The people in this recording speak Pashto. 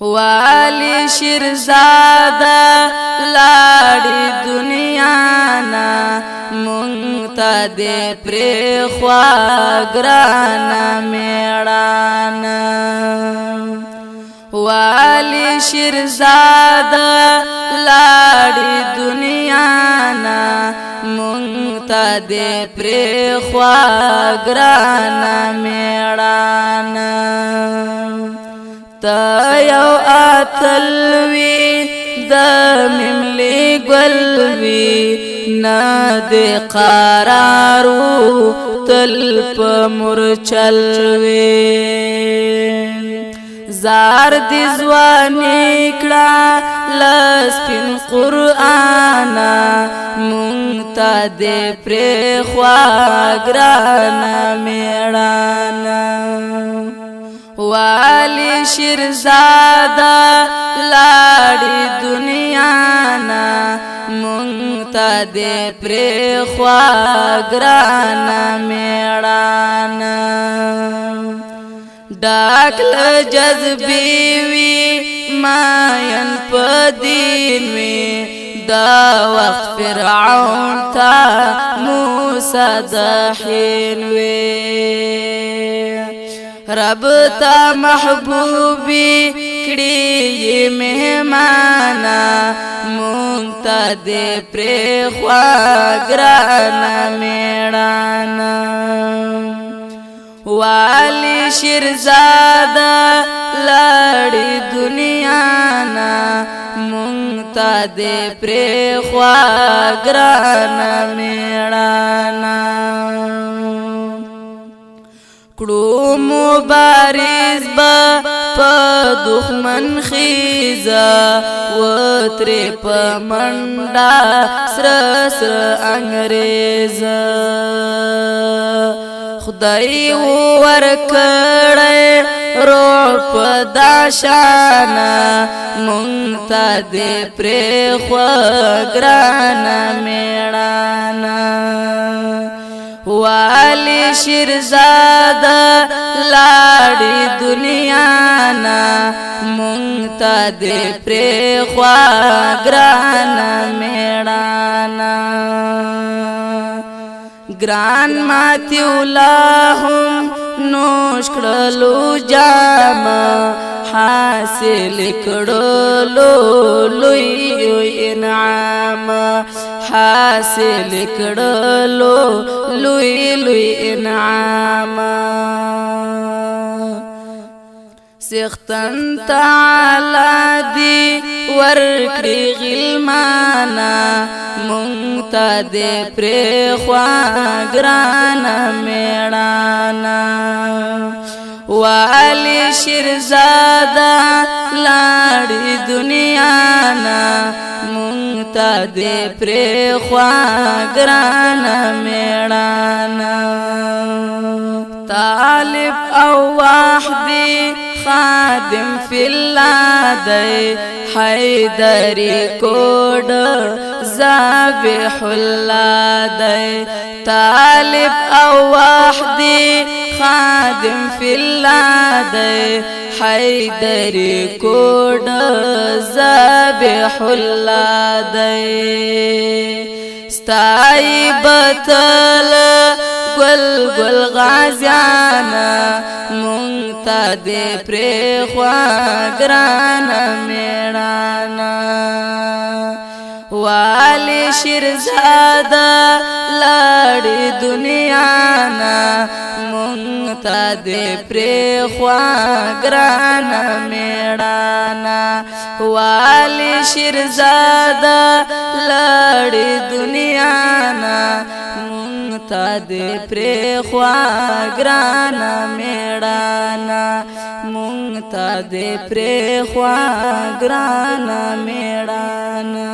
والی شیرزاده لاړی دنیا نا مونږ ته دې پرېښوا ګرانه میړانه والی شیرزاده لاړی دنیا نا مونږ ته دې پرېښوا ګرانه میړانه تا یو اتلوی د مملی گلوی نا دې قرارو تل په مرچلوی زار دی ځواني کړه لسپین قرآنا مونږ ته دې پرېښوا ګرانه میړانه والی شیرزاده لاړی دنیا نا مونږ ته دې پرېښوا ګرانه میړانه ډاک له جذبې وي ماین په دین وي دا وخت فرعون ته موسی د حین وي رب تا محبوبی کړي مهمانا مونږ ته دې پرېښوا ګرانه میړانه والی شیرزاده لاړی دنیا نا مونږ ته دې پرېښوا ګرانه میړانه کړو مبارز با په دښمن خیزه وترې په منډه سره سره انګریز خدای ورکړی روح په دا شانه مونږ ته دې پرېښوا ګرانه میړانه والی شیرزاده لاړی دنیا نا مونږ ته دې پرېښوا ګرانه میړانه ګران ماتی اللهم نوش کړلو جام حاصل کړلو لوی انعام حاصل کړلو لوی لوی انعام سختن تعالی دی ورکړي غلمانا مونږ ته دې پرېښوا ګرانه میړانه والی شیرزاده لاړی دنیا نا مونږ ته دې پرېښوا ګرانه میړانه طالب او وحدی خادم فی الله دی حیدری کوډ ذابح الله دی طالب او وحدی خادم فی الله دی حیدری کوډ ذابح الله دی ستای بتل گل گل غازیانا مونږ ته دې پرېښوا ګرانه میړانه والی شیرزاده لاړی دنیا نا مونږ ته دې پرېښوا ګرانه میړانه والی شیرزاده لاړی دنیا نا ته دې پرېښوا ګرانه میړانه مونږ ته دې پرېښوا ګرانه میړانه